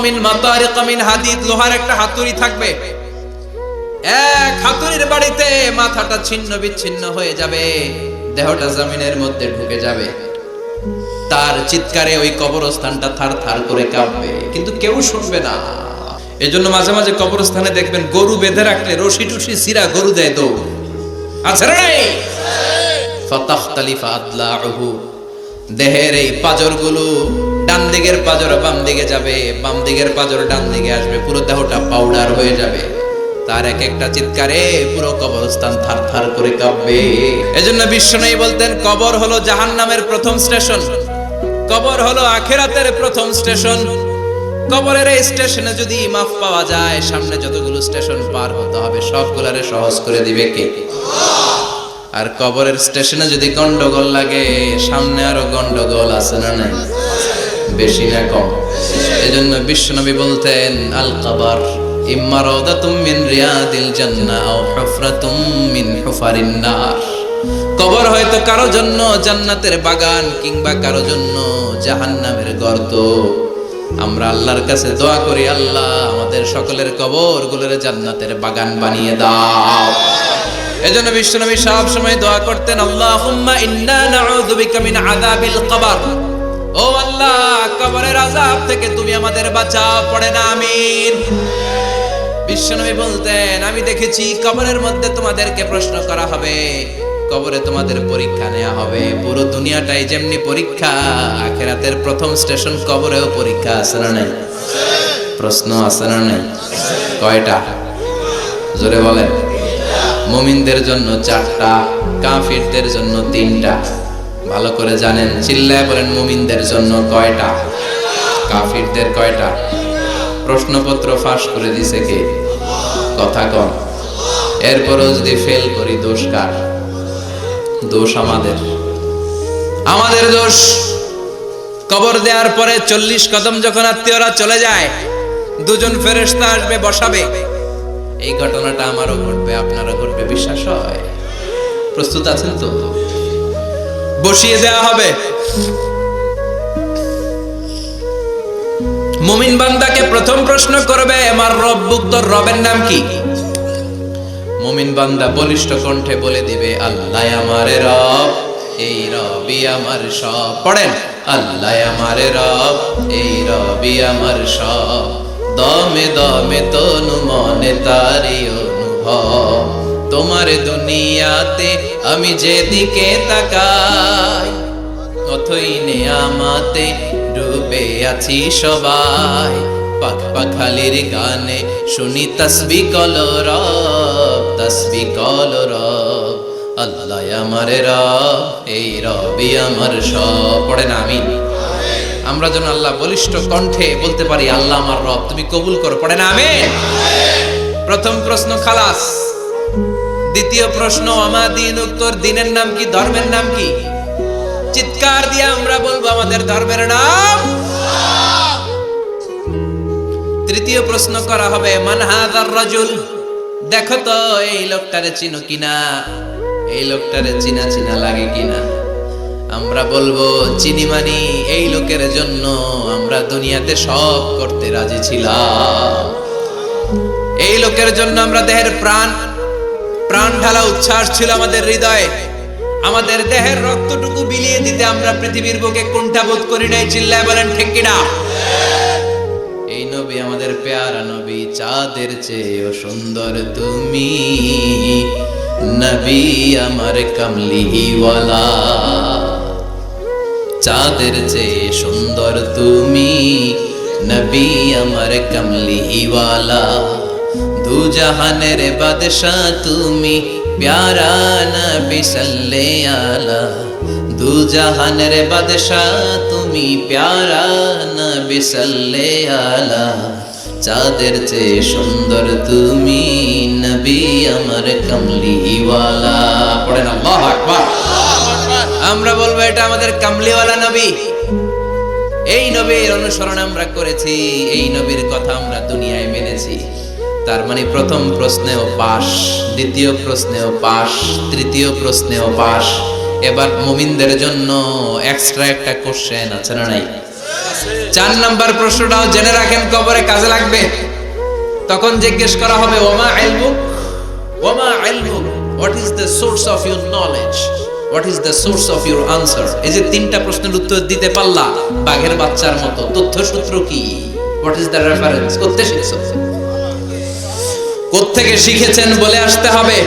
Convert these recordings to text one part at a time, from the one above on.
মিন মাতারিক মিন হাদিদ, লোহার একটা হাতুড়ি থাকবে, এক হাতুড়ির বাড়িতে মাথাটা ছিন্ন বিচ্ছিন্ন হয়ে যাবে, দেহটা জমিনের মধ্যে ঢুকে যাবে, তার চিৎকারে ওই কবরস্থানটা থার থার করে কাঁপবে, কিন্তু কেউ শুনবে না। এজন্য মাঝে মাঝে কবরস্থানে দেখবেন গরু বেঁধে রাখলে রশি টুসি সিরা গরু দেয় দৌড়, আছে না নাই? ফাতাখতালিফা আদলাউহু, দেহের এই পাজরগুলো ডান দিকের পাজর বাম দিকে যাবে, বাম দিকের পাজর ডান দিকে আসবে, পুরো দেহটা পাউডার হয়ে যাবে। তার এক একটা চিৎকারে পুরো কবরস্থান থার থার করে কাঁপবে। এজন্য বিশ্বনবী বলতেন, কবর হলো জাহান্নামের প্রথম স্টেশন, কবর হলো আখিরাতের প্রথম স্টেশন। কবরের এই স্টেশনে যদি মাফ পাওয়া যায়, সামনে যতগুলো স্টেশন পার হতে হবে সবগুলারে সহজ করে দিবে কে? আর কবরের স্টেশনে যদি গন্ডগোল লাগে, সামনে আরো গন্ডগোল আছে না নাই? বেশি না কম? এজন্য বিশ্বনবী বলতেন, আল কবর ইম্মা রাউদাতুম মিন রিয়াদিল জান্নাহ আও হুফরাতুম মিন হুফারিন নার। কবর হয়তো কারো জন্য জান্নাতের বাগান, কিংবা কারো জন্য জাহান্নামের গর্ত। আমরা আল্লাহর কাছে দোয়া করি, আল্লাহ আমাদের সকলের কবরগুলোরে জান্নাতের বাগান বানিয়ে দাও। এজন্য বিশ্বনবী সব সময় দোয়া করতেন, আল্লাহুম্মা ইন্না নাউযু বিকা মিন আযাবিল কবর, ও আল্লাহ কবরের আযাব থেকে তুমি আমাদের বাঁচাও, পড়ে না আমিন। বিশ্বনবী বলতেন, আমি দেখেছি কবরের মধ্যে তোমাদেরকে প্রশ্ন করা হবে, কবরে তোমাদের পরীক্ষা নেওয়া হবে। পুরো দুনিয়াটাই যেমনি পরীক্ষা, আখিরাতের প্রথম স্টেশন কবরেও পরীক্ষা আছে না নাই? প্রশ্ন আছে না নাই? কয়টা? জোরে বলেন। মুমিনদের জন্য 4টা, কাফিরদের জন্য 3টা। ভালো করে জানেন, চিল্লায় বলেন, মুমিনদের জন্য কয়টা, কাফিরদের কয়টা? প্রশ্নপত্র ফাঁস করে দিছে কে? কথা কম। এরপরও যদি ফেল করি, দোষ কার? দোষ আমাদের, আমাদের দোষ। কবর দেওয়ার পরে 40 কদম যখন আত্মীয়রা চলে যায়, দুজন ফেরেশতা আসবে, বসাবে। এই ঘটনাটা আমারও ঘটবে, আপনারও ঘটবে, বিশ্বাস হয়? প্রস্তুত আছেন তো? বসিয়ে দেওয়া হবে। মুমিন বান্দাকে প্রথম প্রশ্ন করবে, আমার রব্বুক, তোর রবের নাম কি? মুমিন বান্দা বলিষ্ঠ কণ্ঠে বলে দিবে, আল্লাহ আমার রব, এই রবই আমার সব। পড়েন, আল্লাহ আমার রব, এই রবই আমার সব। দমে দমে তনু মনে তারি অনুভব, তোমার দুনিয়াতে আমি যেদিকে তাকাই, অথই নেয়ামতে ডুবে আছি সবাই। পাখ পাখালির গানে শুনি তাসবিহ কলরব, তাসবিহ কলরব। আল্লাহ আমার রব, এই রবই আমার সব। পড়েন আমিন। আমরা যেন আল্লাহ বলিষ্ঠ কণ্ঠে বলতে পারি, আল্লাহ আমার রব, তুমি কবুল করো। পড়েন আমিন। প্রথম প্রশ্ন খালাস। দ্বিতীয় প্রশ্ন, আমা দীনুক, তোর দিনের নাম কি, ধর্মের নাম কি? চিৎকার দিয়ে আমরা বলবো, আমাদের ধর্মের নাম। তৃতীয় প্রশ্ন করা হবে, মান হাযার রাজুল, দেখো তো এই লোকটারে চিনো কিনা, এই লোকটারে চিনা চিনা লাগে কিনা। আমরা বলবো, চিনি মানি, এই লোকের জন্য আমরা দুনিয়াতে সব করতে রাজি ছিলাম। এই লোকের জন্য আমরা দেহের প্রাণ ঢালা উচ্ছ্বাস ছিল আমাদের হৃদয়ে। আমাদের দেহের রক্তটুকু বিলিয়ে দিতে আমরা পৃথিবীর বুকে কুণ্ঠাবোধ করি নাই। চিল্লায় বলেন ঠিক কিনা? এই নবী আমাদের পেয়ারা নবী, চাঁদের চেয়েও সুন্দর তুমি, নবী আমার কামলিওয়ালা। চাঁদের চেয়ে সুন্দর তুমি, নবী আমার কামলিওয়ালা। দু জাহানের বাদশাহ তুমি, প্যারা নবী সাল্লে আলা। দু জাহানের বাদশাহ তুমি, প্যারা নবী সাল্লে আলা। চাঁদের চেয়ে সুন্দর তুমি, নবী আমার কামলিওয়ালা। পড়েন আল্লাহু আকবার। আমরা বলবো, এটা আমাদের কামলিওয়ালা নবী। এই নবীর অনুসরণ আমরা করেছি, এই নবীর কথা আমরা দুনিয়ায় মেনেছি। তার মানে প্রথম প্রশ্নেও পাস, দ্বিতীয় প্রশ্নেও পাস, তৃতীয় প্রশ্নেও পাস। এবার মুমিনদের জন্য এক্সট্রা একটা কোশ্চেন আছে না নাই? 4 নাম্বার প্রশ্নটাও জেনে রাখেন, কবরে কাজে লাগবে। তখন জিজ্ঞেস করা হবে ওমা ইলমুক, ওমা ইলমুক, what is the source of your knowledge, what is the source of your answer. এই যে 3টা প্রশ্নের উত্তর দিতে পারলা বাঘের বাচ্চার মতো, তথ্যসূত্র কি, হোয়াট ইজ দ্য রেফারেন্স, কোত্থেকে শিখছো, কোত্থেকে শিখেছেন বলে আসতে হবে।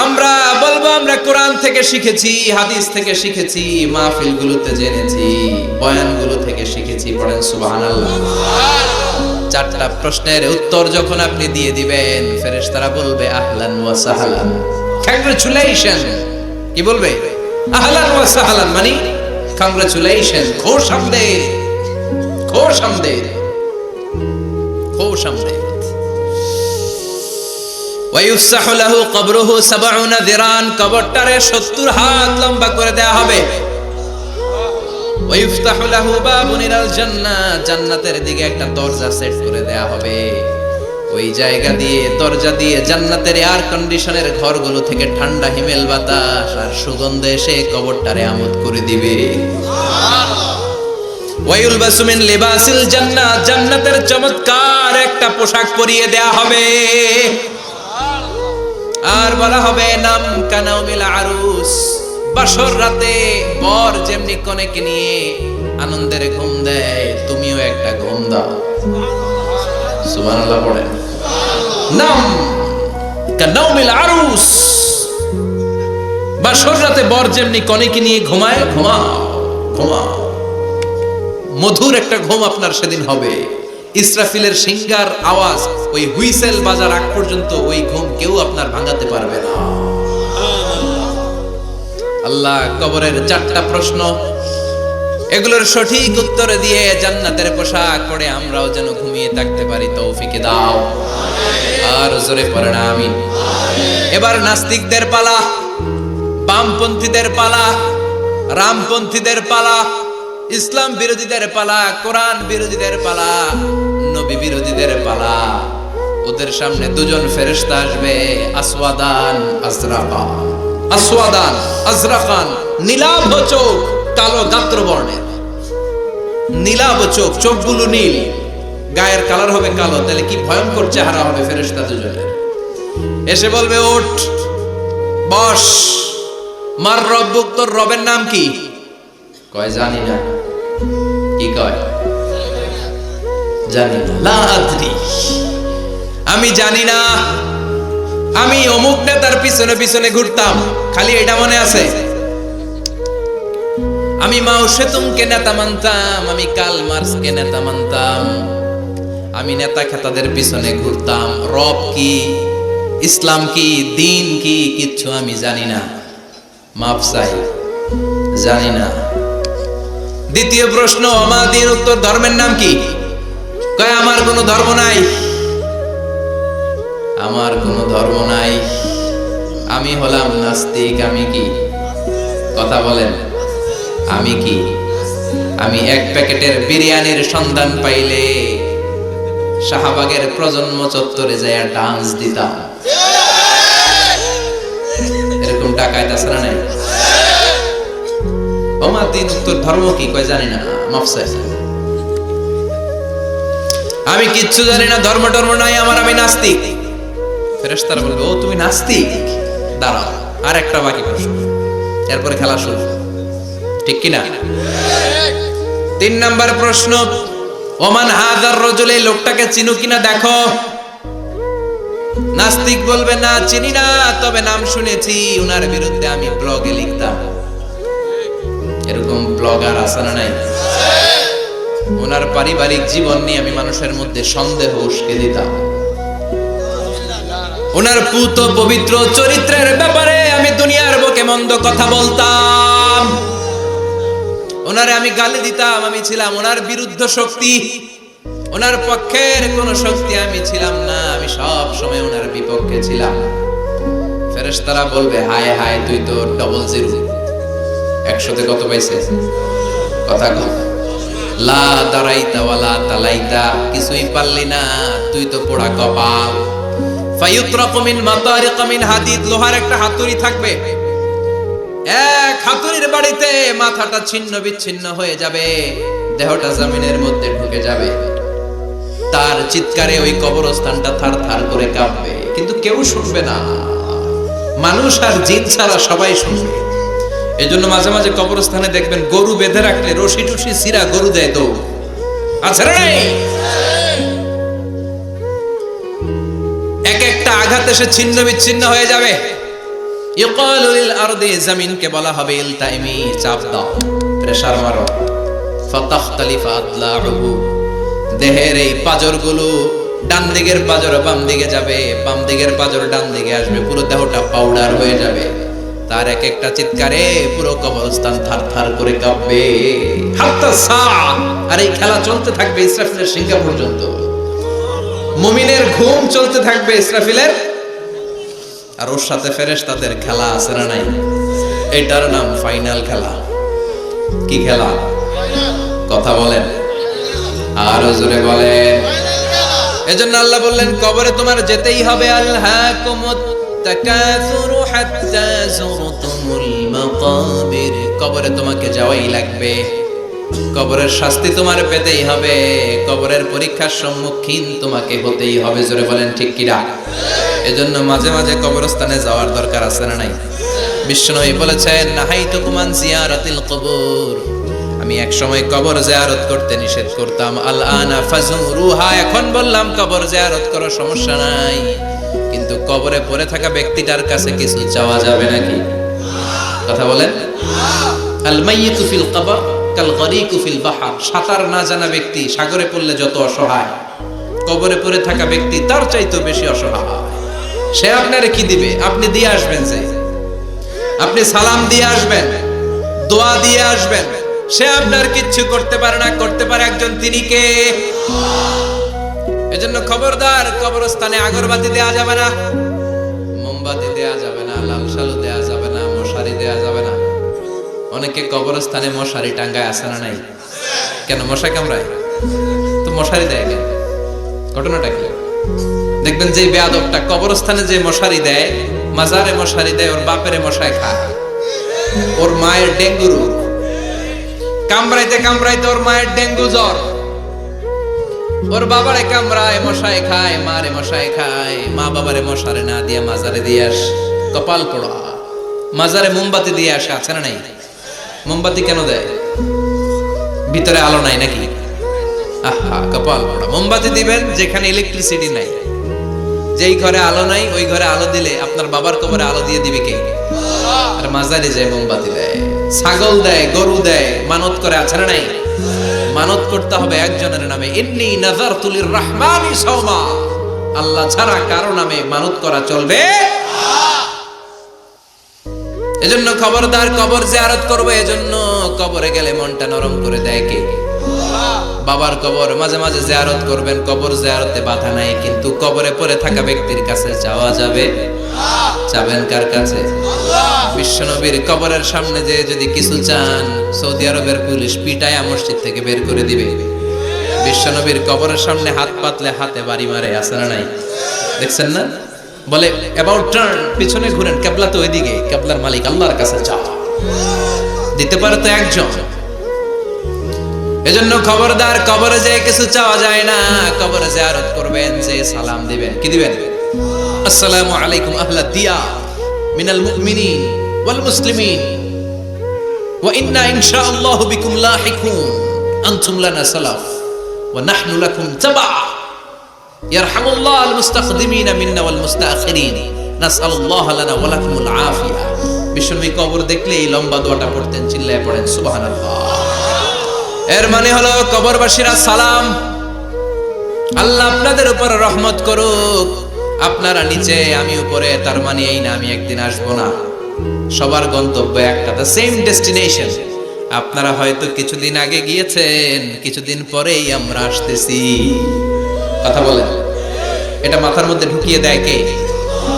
আমরা বলবো আমরা কোরআন থেকে শিখেছি, হাদিস থেকে শিখেছি, মাহফিলগুলোতে জেনেছি, বয়ানগুলো থেকে শিখেছি। পড়েন সুবহানাল্লাহ। 4টা প্রশ্নের উত্তর যখন আপনি দিয়ে দিবেন, ফেরেশতারা বলবে আহলান ওয়া সাহলান, কংগ্রাচুলেশন। কি বলবে? আহলান ওয়া সাহলান মানে কংগ্রাচুলেশন, খুশ আমদেদ, খুশ আমদেদ, খুশ আমদেদ। ওয়ায়ুফসাহু লাহু কবরুহু 70 যিরান, কবরটারে 70 হাত লম্বা করে দেয়া হবে। ওয়ায়ুফতাহু লাহু বাবুন ইলাল জান্নাহ, জান্নাতের দিকে একটা দরজা সেট করে দেয়া হবে। ওই জায়গা দিয়ে, দরজা দিয়ে জান্নাতের এয়ার কন্ডিশনের ঘরগুলো থেকে ঠান্ডা হিমেল বাতাস আর সুগন্ধে এসে কবরটারে আমোদ করে দিবে। ওয়ায়ুলবাসু মিন লিবাসিল জান্নাহ, জান্নাতের চমৎকার একটা পোশাক পরিয়ে দেয়া হবে। আর বলা হবে নাম কানাউমিল আরুস, বাসর রাতে বর যেমনি কনেকে নিয়ে আনন্দের ঘুম দেয়, তুমিও একটা ঘুম দাও। সুবহানাল্লাহ পড়েন। নাম কানাউমিল আরুস, বাসর রাতে বর যেমনি কনেকে নিয়ে ঘুমায়, ঘুমাও ঘুমাও। মধুর একটা ঘুম আপনার সেদিন হবে। ইসরাফিলের সিঙ্গার আওয়াজ, ওই হুইসেল বাজার আগ পর্যন্ত ওই ঘুম কেউ আপনার ভাঙাতে পারবে না। আল্লাহ কবরের 4টা প্রশ্ন, এগুলোর সঠিক উত্তর দিয়ে জান্নাতের পোশাক পরে আমরাও যেন ঘুমিয়ে থাকতে পারি, তৌফিক দাও। আর জোরে পড়েন আমিন। এবার নাস্তিকদের পালা, বামপন্থীদের পালা, রামপন্থীদের পালা, ইসলাম বিরোধীদের পালা, কোরআন বিরোধীদের পালা, নবী বিরোধীদের পালা। ওদের সামনে 2জন ফেরেশতা আসবে, আসওয়াদান আজরাকান, আসওয়াদান আজরাকান, নীলাভ চোখ, কালো গাত্র বর্ণের, নীলাভ চোখ, চোখগুলো নীল, গায়ের কালার হবে কালো। তাহলে কি ভয়ঙ্কর চেহারা হবে ফেরেশতা দুজনের। এসে বলবে ওঠ, বস, মার রব্বুক, তোর রবের নাম কি? কয় জানি না। কি কয়? জানি না। লা আদরি, আমি জানি না। আমি অমুক নেতার পিছনে পিছনে ঘুরতাম, খালি এটা মনে আছে। আমি মাও সেতুমকে নেতা মানতাম, আমি কার্ল মার্কসকে নেতা মানতাম, আমি নেতা খেতাদের পিছনে ঘুরতাম। রব কি, ইসলাম কি, দিন কি, কিচ্ছু আমি জানি না। মাফ চাই, জানি না। দ্বিতীয় প্রশ্ন, আমাদের উত্তর, ধর্মের নাম কি? কয় আমার কোনো ধর্ম নাই, আমার কোনো ধর্ম নাই, আমি হলাম নাস্তিক। আমি কি? কথা বলেন, আমি কি? আমি 1 প্যাকেটের বিরিয়ানির সন্ধান পাইলে শাহবাগের প্রজন্ম চত্বরে যায় ডান্স দিতাম। এরকম ডাকাইত আছে না নাই? আমাদের উত্তর, ধর্ম কি? কয় জানি না, মাফ চাই, আমি কিচ্ছু জানি না, ধর্ম টর্ম নাই আমার, আমি নাস্তিক। ফেরেশতারা বলবে ও তুমি নাস্তিক, দাঁড়াও আর একটা বাকি প্রশ্ন, এরপরে খেলা শুরু। ঠিক কিনা? 3 নাম্বার প্রশ্ন, ওমান হাযার রাজুল, এই লোকটাকে চিনো কিনা দেখো। নাস্তিক বলবে না চিনি না, তবে নাম শুনেছি, ওনার বিরুদ্ধে আমি ব্লগে লিখতাম। এরকম ব্লগার আছে না নাই? ওনার পারিবারিক জীবন নিয়ে আমি মানুষের মধ্যে সন্দেহ উস্কে দিতাম। ওনার পুত পবিত্র চরিত্রের ব্যাপারে আমি দুনিয়ার বুকে মন্দ কথা বলতাম। ওনারে আমি গালি দিতাম, আমি ছিলাম ওনার বিরুদ্ধ শক্তি, ওনার পক্ষের কোন শক্তি আমি ছিলাম না, আমি সব সময় ওনার বিপক্ষে ছিলাম। ফেরেশতারা বলবে হায় হায়, তুই তো 00, 100তে কত পাইছে? কথা কম। লা দারাইতা ওয়ালা তালাইতা, কিছুই পারলি না, তুই তো পোড়া কপাল। ফায়ুতরাকু মিন মাতারিক মিন হাদিদ, লোহার একটা হাতুড়ি থাকবে, এক হাতুড়ির বাড়িতে মাথাটা ছিন্ন বিচ্ছিন্ন হয়ে যাবে, দেহটা জমিনের মধ্যে ঢুকে যাবে, তার চিৎকারে ওই কবরস্থানটা থার থার করে কাঁপবে, কিন্তু কেউ শুনবে না। মানুষ আর জিন ছাড়া সবাই শুনবে। এজন্য মাঝে মাঝে কবরস্থানে দেখবেন গরু বেঁধে রাখলে রশি টুসি সিরা গরু দেয় দৌড়। আছে রে, এক একটা আঘাত এসে ছিন্ন বিচ্ছিন্ন হয়ে যাবে। ইউকালু লিল আরদি, জমিনকে বলা হবে ইলতাইমি, চাপ দাও, প্রেসার মারো। ফাতাখতালিফা আদলাউহু, দেহের এই পাজরগুলো ডান দিকের পাজর বাম দিকে যাবে, বাম দিকের পাজর ডান দিকে আসবে, পুরো দেহটা পাউডার হয়ে যাবে। তার এক একটা চিৎকারে পুরো কবরস্থান থার থার করে কাঁপবে। হাত্তা সা, আর এই খেলা চলতে থাকবে ইসরাফিলের সিংহা পর্যন্ত। মুমিনের ঘুম চলতে থাকবে ইসরাফিলের, আর ওর সাথে ফেরেশতাদের খেলা আছে না নাই? এটার নাম ফাইনাল খেলা। কি খেলা? কথা বলেন, আরো জোরে বলেন। এজন্য আল্লাহ বললেন কবরে তোমার যেতেই হবে। আলহাকুমুত তাকাসুরু হাত্তা যুরতুমুল মাকাবির, কবরে তোমাকে যাওয়াই লাগবে। কবরের শাস্তি তোমার পেতেই হবে, কবরের পরীক্ষার সম্মুখীন তোমাকে হতেই হবে। জোরে বলেন ঠিক কিনা? এজন্য মাঝে মাঝে কবরস্থানে যাওয়ার দরকার আছে না নাই? বিশ্বনবী বলেছেন নাহাইতুকুম আন জিয়ারাতিল কবর, আমি এক সময় কবর জিয়ারত করতে নিষেধ করতাম। আল আনা ফাজুরুহা, এখন বললাম কবর জিয়ারত করো, সমস্যা নাই, কিন্তু কবরে পড়ে থাকা ব্যক্তিটার কাছে কিছু চাওয়া যাবে নাকি? কথা বলেন। আল মাইয়িতু ফিল কবর কাল গরিকু ফিল বাহর, সাঁতার না জানা ব্যক্তি সাগরে পড়লে যত অসহায়, কবরে পড়ে থাকা ব্যক্তি তার চাইতেও বেশি অসহায়। সে আপনারে কি দিবে? আপনি দিয়ে আসবেন, যে আপনি সালাম দিয়ে আসবেন, দোয়া দিয়ে আসবেন, সে আপনার কিচ্ছু করতে পারে না। করতে পারে একজন, তিনি কে? এজন্য খবরদার, কবরস্থানে আগরবাতি দেয়া যাবে না, মোমবাতি দেয়া যাবে না, লাল শালু দেয়া যাবে না, মশারি দেয়া যাবে না। অনেকে কবরস্থানে মশারি টাঙ্গায়, আছে না নাই? কেন? মশা কামড়ায় তো মশারি দেয় কেন? ঘটনাটা কি? দেখবেন যে বেয়াদবটা কবরস্থানে যে মশারি দেয়, মাজারে মশারি দেয়, ওর বাপের মশায় খায়, ওর মায়ের ডেঙ্গু রোগ, কামড়াইতে কামড়াইতে ওর মায়ের ডেঙ্গু জ্বর, ওর বাবারে কামড়ায়, মশায় খায়, মারে মশায় খায়, মা বাবারে মশারে না দিয়ে মাজারে দিয়ে আস, কপাল পোড়া। মাজারে মোমবাতি দিয়ে আসে, আছে না নাই? মোমবাতি কেন দেয়? ভিতরে আলো নাই নাকি? আহা, কপাল পোড়া। মোমবাতি দিবেন যেখানে ইলেকট্রিসিটি নাই, যেই ঘরে আলো নাই ওই ঘরে আলো দিলে আপনার বাবার কবরে আলো দিয়ে দিবে কে? আর মাজারে যায় মোমবাতি দেয়, ছাগল দেয়, গরু দেয়, মানত করে, আছে না নাই? মানত করতে হবে একজনের নামে। ইন্নী নাযারতু লিররহমানি সাওমা, আল্লাহ ছাড়া কারো নামে মানত করা চলবে। এজন্য খবরদার, কবর জিয়ারত করবে। এজন্য কবরে গেলে মনটা নরম করে দেয় কে? বাবার কবর মাঝে মাঝে জিয়ারত করবেন, কবর জিয়ারতে বাধা নাই, কিন্তু কবরে পড়ে থাকা ব্যক্তির কাছে যাওয়া যাবে? যাবেন কার কাছে? বিশ্বনবীর কবরের সামনে যে যদি কিছু চান, সৌদি আরবের পুলিশ পিটায়া মসজিদ থেকে বের করে দিবে। বিশ্বনবীর কবরের সামনে হাত পাতলে হাতে বাড়ি মারে, আছে না নাই? দেখছেন না? বলে অ্যাবাউট টার্ন, পিছনে ঘুরেন, কিবলা তো ওইদিকে, কিবলার মালিক আল্লাহর কাছে যাও। দিতে পারে তো একজন। এজন্য খবরদার, কবরে যে কিছু চাওয়া যায় না। কবরে জিয়ারত করবেন, যে সালাম দিবেন, কি দিবেন? আসসালামু আলাইকুম আহলা দিয়া মিনাল মুমিনিন ওয়াল মুসলিমিন ওয়া ইন্না ইনশাআল্লাহু বিকুম লাহিকুন আনতুম লানা সালাফ ওয়া নাহনু লাকুম তাবা ইয়ারহামুল্লাহ আল মুস্তাকদিমিনা মিন্না ওয়াল মুস্তাখিরিন নাসআলুল্লাহ লানা ওয়া লাকুমুল আফিয়া। বিশ্বনবী কবর দেখলে এই লম্বা দোয়াটা পড়তেন, চিল্লায়ে পড়েন সুবহানাল্লাহ। এর মানে হলো কবরবাসীরা সালাম, আল্লাহ আপনাদের উপর রহমত করুক, আপনারা নিচে আমি উপরে, তার মানে এই না আমি একদিন আসবো না। সবার গন্তব্য একটা, দ্য সেম ডেস্টিনেশন। আপনারা হয়তো কিছুদিন আগে গিয়েছেন, কিছুদিন পরেই আমরা আসতেছি। কথা বলেন, এটা মাথার মধ্যে ঢুকিয়ে দেয় কে?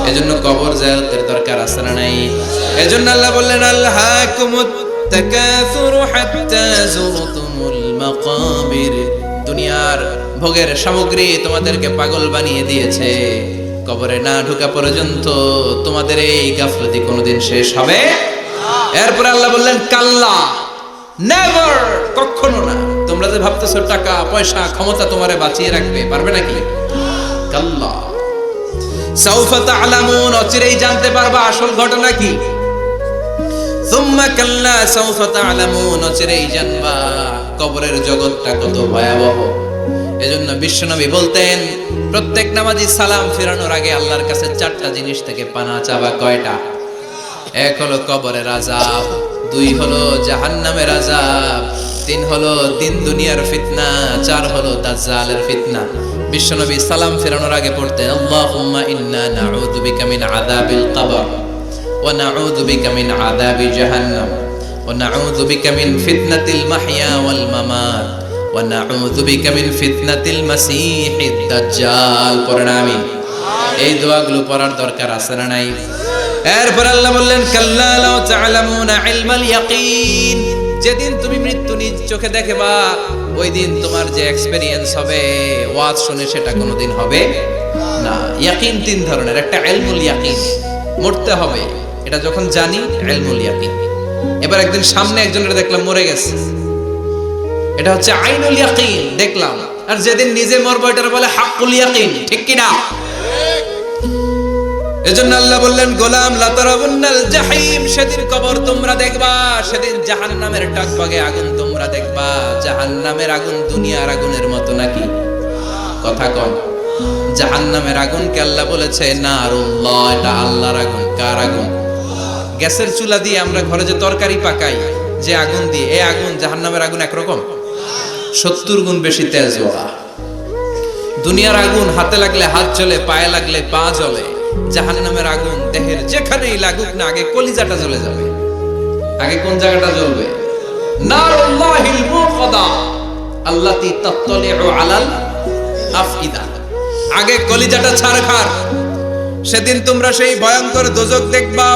এজন্য কবর জিয়ারতের দরকার আছে না নাই? এজন্য আল্লাহ বললেন আলহাকুমুত তাকাসুরু হাত্তা যুরতুমুল মাকাবির, দুনিয়ার ভোগের সামগ্রী তোমাদেরকে পাগল বানিয়ে দিয়েছে, কবরে না ঢোকা পর্যন্ত তোমাদের এই গাফলতি কোনোদিন শেষ হবে? এরপর আল্লাহ বললেন কাল্লা, নেভার, কখনো না। তোমরা যে ভাবতেছো টাকা পয়সা ক্ষমতা তোমারে বাঁচিয়ে রাখবে, পারবে নাকি? কাল্লা সাউফা তা'লামুন, অচিরেই জানতে পারবা আসল ঘটনা কি। সুম্মা কাল্লা সাউফা তা'লামুন, অচিরেই জানবা কবরের জগৎটা কত ভয়াবহ। এজন্য বিশ্বনবী বলতেন প্রত্যেক নামাজি সালাম ফিরানোর আগে আল্লাহর কাছে 4টা জিনিস থেকে পানা চাবা। কয়টা? 1 হলো কবরের আযাব, 2 হলো জাহান্নামের আযাব, 3 হলো দিন দুনিয়ার ফিতনা, 4 হলো দাজ্জালের ফিতনা। বিশ্বনবী সালাম ফিরানোর আগে পড়তেন আল্লাহুম্মা ইন্না নাউযু বিকা মিন আযাবিল কবর ওয়া নাউযু বিকা মিন আযাবি জাহান্নাম ওয়া নাউযু বিকা মিন ফিতনাতিল মাহইয়া ওয়াল মামাত ওয়া নাউযু বিকা মিন ফিতনাতিল মাসীহিদ দাজ্জাল। পড়েন আমিন। এই দোয়াগুলো পড়ার দরকার আছে না নাই? এরপর আল্লাহ বললেন কাল্লা লাউ তা'লামুনা ইলমাল ইয়াকিন, যেদিন তুমি মৃত্যু নিজ চোখে দেখবা ওই দিন তোমার যে এক্সপেরিয়েন্স হবে ওয়াজ শুনে সেটা কোনোদিন হবে না। ইয়াকিন 3 ধরনের, একটা ইলমুল ইয়াকিন, মরতে হবে, এটা যখন জানি ইলমুল ইয়াকিন। এবার একদিন সামনে একজনের দেখলাম মরে গেছে, এটা হচ্ছে আইনুল ইয়াকিন, দেখলাম। আর যেদিন নিজে মরবো এটার বলে হাক্কুল ইয়াকিন, ঠিক কি না? এজন্য আল্লাহ বললেন গোলাম লা তারাবুন্নাল জাহিম, সেদিন কবর তোমরা দেখবা, সেদিন জাহান্নামের টকবগে আগুন তোমরা দেখবা। জাহান্নামের আগুন দুনিয়ার আগুনের মতো নাকি? কথা কন। জাহান্নামের আগুনকে আল্লাহ বলেছে নারুল্লাহ, এটা আল্লাহর আগুন। কার আগুন? গ্যাসের চুলা দিয়ে আমরা ঘরে যে তরকারি পাকাই যে আগুন দিয়ে, এই আগুন জাহান্নামের আগুন একরকম, 70 গুণ বেশি তেজ ওরা। দুনিয়ার আগুন হাতে লাগলে হাত জ্বলে, পায়ে লাগলে পা জ্বলে। জাহান্নামের আগুন দেহের যেখানেই লাগুক না আগে কলিজাটা জ্বলে যাবে। আগে কোন জায়গাটা জ্বলবে? নারুল্লাহিল মুকাদা আল্লাতী তাত্তালিউ আলাল আফইদা, আগে কলিজাটা ছারখার। সেদিন তোমরা সেই ভয়ঙ্কর দোজখ দেখবা।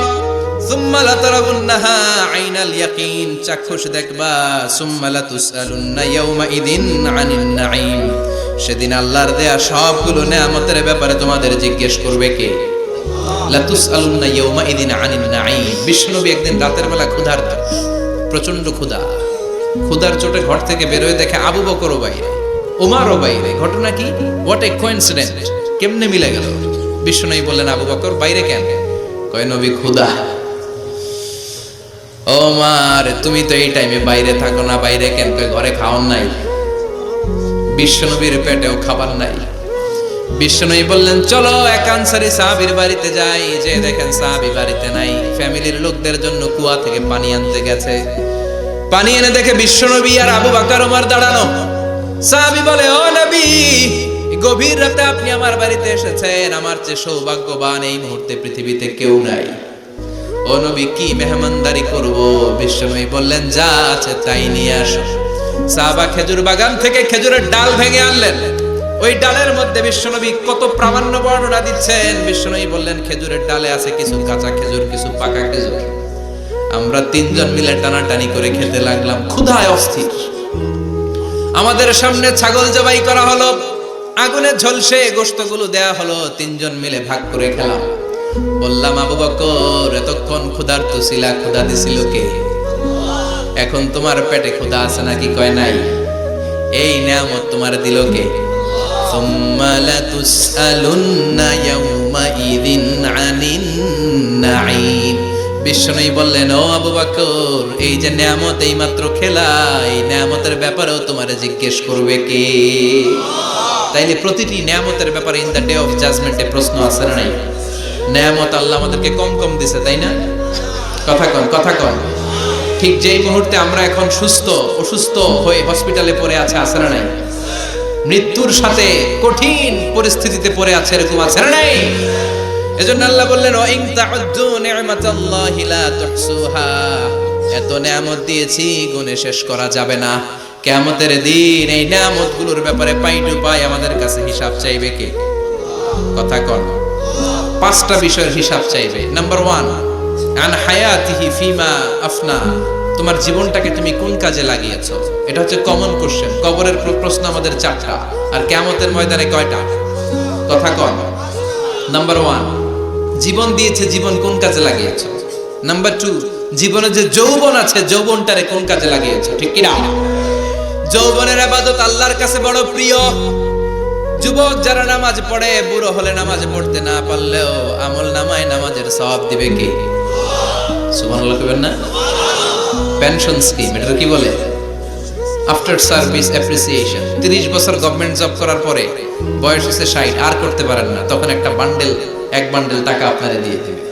সুম্মা লাতারাবুন্নাহা আইনাল ইয়াকিন, চাক্ষুষ দেখবা। সুম্মা লাতুসআলুন্না ইয়াওমা ইদিন আনিন নাঈম, সেদিন আল্লাহর দেয়া সবগুলো নেয়ামতের ব্যাপারে তোমাদের জিজ্ঞেস করবে কে? লাতুসআলুন্না ইয়াওমা ইদিন আনিন নাঈম। বিশ্বনবী একদিন রাতের বেলা ক্ষুধার্ত, প্রচন্ড ক্ষুধা, ক্ষুধার চোটে ঘর থেকে বের হয়ে দেখে আবু বকরও বাইরে, ওমরও বাইরে। ঘটনা কি? হোয়াট এ কোইন্সিডেন্ট, কেমনে মিলে গেল? বিশ্বনবী বললেন আবু বকর বাইরে কেন? কয় নবী ক্ষুধা। ওমর তুমি তো এই টাইমে বাইরে থাকো না, বাইরে কেন? কয় ঘরে খাওয়ার নাই। বিশ্বনবীর পেটেও খাবার নাই। বিশ্বনবী বললেন চলো এক আনসারী সাহাবীর বাড়িতে যাই। যে দেখেন সাহাবী বাড়িতে নাই, ফ্যামিলির লোকদের জন্য কুয়া থেকে পানি আনতে গেছে। পানি এনে দেখে বিশ্বনবী আর আবু বকর ওমর দাঁড়ানো। সাহাবী বলে ও নবী, গভীর রাতে আপনি আমার বাড়িতে এসেছেন, আমার চেয়ে সৌভাগ্যবান এই মুহূর্তে পৃথিবীতে কেউ নাই। ও নবী কি মেহমানদারি করব? বিশ্বনবী বললেন যা আছে তাই নিয়ে আসো। সাহাবা খেজুর বাগান থেকে খেজুরের ডাল ভেঙে আনলেন। ওই ডালের মধ্যে বিশ্বনবী কত প্রামাণ্য বর্ণনা দিচ্ছেন। বিশ্বনবী বললেন খেজুরের ডালে আছে কিছু কাঁচা খেজুর, কিছু পাকা খেজুর। আমরা 3 জন মিলে টানাটানি করে খেতে লাগলাম, ক্ষুধায় অস্থির। আমাদের সামনে ছাগল জবাই করা হলো, আগুনে ঝলসে গোশতগুলো দেয়া হলো, 3 জন মিলে ভাগ করে খেলাম। বললাম আবু বকর এতক্ষণ ক্ষুধার্ত ছিলা, ক্ষুধা দিছিল কে? এখন তোমার পেটে ক্ষুধা আছে নাকি? কয় নাই। এই নিয়ামত তোমার দিল কে? সুম্মা লাতুসআলুন্না ইয়াওমা ইদিন আনিন নাঈম। বিশ্বনবী বললেন ও আবু বকর এই যে নিয়ামত এই মাত্র খেলা, এই নিয়ামতের ব্যাপারেও তোমারে জিজ্ঞেস করবে কে? তাইলে প্রতিটি নিয়ামতের ব্যাপারে ইন দ্য ডে অফ জাজমেন্টে প্রশ্ন আছে না নাই? নিয়ামত আল্লাহ আমাদেরকে কম কম দিছে, তাই না? কথা কন, কথা কন। ঠিক যেই মুহূর্তে আমরা এখন সুস্থ, অসুস্থ হয়ে হসপিটালে পড়ে আছে না নাই? মৃত্যুর সাথে কঠিন পরিস্থিতিতে পড়ে আছে, এরকম আছে না নাই? এজন্য আল্লাহ বললেন ওয়া ইন তাউদ্দু নি'মাতাল্লাহি লা তুহসুহা, এত নিয়ামত দিয়েছি গুণে শেষ করা যাবে না। কিয়ামতের দিন এই নিয়ামতগুলোর ব্যাপারে পাই টু পাই আমাদের কাছে হিসাব চাইবে কে? কথা কন। 5টা বিষয়ের হিসাব চাইবে। নাম্বার 1 আন হায়াতিহি ফিমা আফনা, তোমার জীবনটাকে তুমি কোন কাজে লাগিয়েছো? এটা হচ্ছে কমন কোশ্চেন। কবরের প্রশ্ন আমাদের 4টা, আর কিয়ামতের ময়দানে কয়টা? কথা কন। নাম্বার 1 জীবন দিয়েছে, জীবন কোন কাজে লাগিয়েছো? নাম্বার 2 জীবনে যে যৌবন আছে যৌবনটারে কোন কাজে লাগিয়েছো, ঠিক কিনা? যৌবনের ইবাদত আল্লাহর কাছে বড় প্রিয়। যুবক যারা নামাজ পড়ে, বুড়ো হলে নামাজ পড়তে না পারলেও আমল নামায় নামাজের সওয়াব দিবে কে? সুবহানাল্লাহ কইবেন না? পেনশন স্কিম, এটা কি বলে? After service appreciation. 30 বছর গভর্নমেন্ট জব করার পরে বয়স হচ্ছে 60, আর করতে পারেন না, তখন একটা বান্ডেল, এক বান্ডেল টাকা আপনারে দিয়ে দিবে।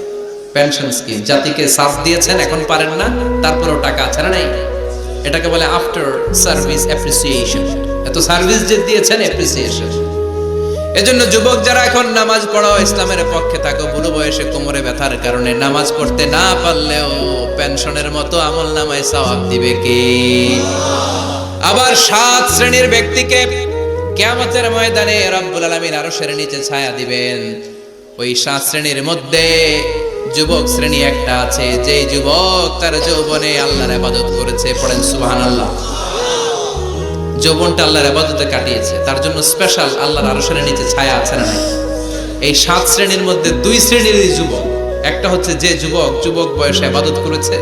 পেনশন স্কিম, জাতিকে সার্ভ দিয়েছেন, এখন পারেন না, তারপরেও টাকা আছে না নাই? এটাকে বলে আফটার সার্ভিস অ্যাপ্রিসিয়েশন। এত সার্ভিস যে দিয়েছেন, অ্যাপ্রিসিয়েশন। এজন্য যুবক যারা এখন নামাজ পড়ো, ইসলামের পক্ষে থাকো, বুড়ো বয়সে কোমরে ব্যথার কারণে নামাজ পড়তে না পারলেও পেনশনের মতো আমল নামায় সওয়াব দিবে কে? আবার 7 শ্রেণীর ব্যক্তিকে কিয়ামতের ময়দানে রব্বুল আলামিন আরশের নিচে ছায়া দিবেন। ওই 7 শ্রেণীর মধ্যে যুবক শ্রেণী একটা আছে, যে যুবক তার যৌবনে আল্লাহর ইবাদত করেছে। পড়েন সুবহানাল্লাহ। যৌবনটা আল্লাহর ইবাদতে কাটিয়েছে, তার জন্য স্পেশাল আল্লাহর আরশের নিচে ছায়া আছে না নাই? এই 7 শ্রেণীর মধ্যে 2 শ্রেণীর যুবক, একটা হচ্ছে যে যুবক বয়সে ইবাদত করেছে,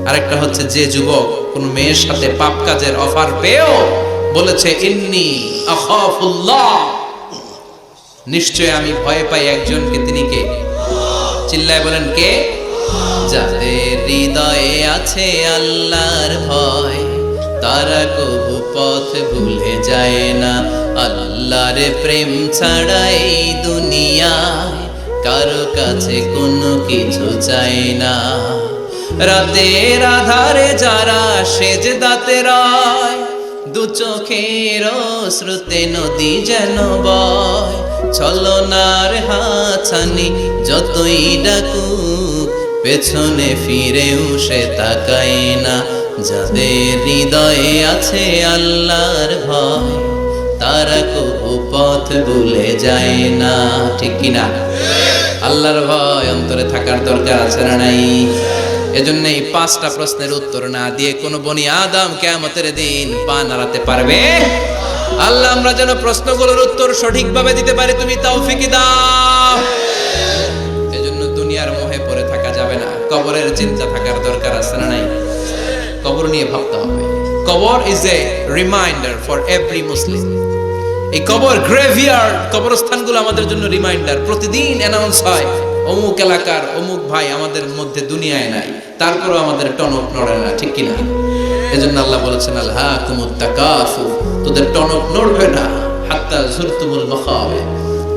আর একটা হচ্ছে যে যুবক কোন মেয়ের সাথে পাপ কাজের অফার পেয়েও বলেছে ইন্নী আখাফুল্লাহ, নিশ্চয় আমি ভয় পাই একজনকে। তিনি কে? চিল্লায় বলেন কে? যাদের হৃদয়ে আছে আল্লাহর ভয়, তারা কবু পথ ভুলে যায় না। আল্লাহর প্রেম ছাড়া এই দুনিয়ায় কারো কাছে কোনো কিছু চায় না। রাতের আধারে যারা সেজদাতে রয়, দু চোখের শ্রুতে নদী যেন বয়। ছলনার হাতছানি যতই ডাকুক, পেছনে ফিরেও সে তাকায় না। যাদের হৃদয়ে আছে আল্লাহর ভয়, তারা কবু পথ ভুলে যায় না, ঠিক কিনা? আল্লাহর ভয় অন্তরে থাকার দরকার আছে না নাই? এজন্য এই 5টা প্রশ্নের উত্তর না দিয়ে কোন বনি আদম কিয়ামতের দিন পা নাড়াতে পারবে? আল্লাহ আমরা যেন প্রশ্নগুলোর উত্তর সঠিকভাবে দিতে পারি, তুমি তৌফিক দাও। এজন্য দুনিয়ার মোহে পড়ে থাকা যাবে না, কবরের চিন্তা থাকার দরকার আছে না নাই? কবর নিয়ে ভাবতে হবে। কবর is a reminder for every মুসলিম। এই কবর গ্রেভিয়ার্ড, কবরস্থানগুলো আমাদের জন্য রিমাইন্ডার। প্রতিদিন অ্যানাউন্স হয় অমুক এলাকার অমুক ভাই আমাদের মধ্যে দুনিয়ায় নাই, তারপরও আমাদের টনক নড়ে না, ঠিক কিনা? এজন্য আল্লাহ বলেছেন আলহাকুমুত তাকাসুর, তোদের টনক নড়বে না হাত্তা যুরতুমুল মাকাবির,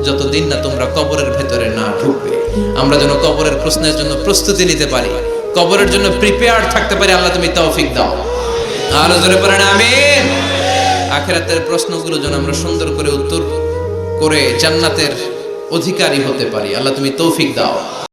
যতদিন না তোমরা কবরের ভেতরে না ঢুকবে। আমরা যেন কবরের প্রশ্নের জন্য প্রস্তুতি নিতে পারি, কবরের জন্য প্রিপেয়ার্ড থাকতে পারি। আল্লাহ তুমি তৌফিক দাও। আরো জোরে পড়েন আমিন। আখিরাতের প্রশ্নগুলো যেন আমরা সুন্দর করে উত্তর করে জান্নাতের অধিকারী হতে পারি। আল্লাহ তুমি তৌফিক দাও।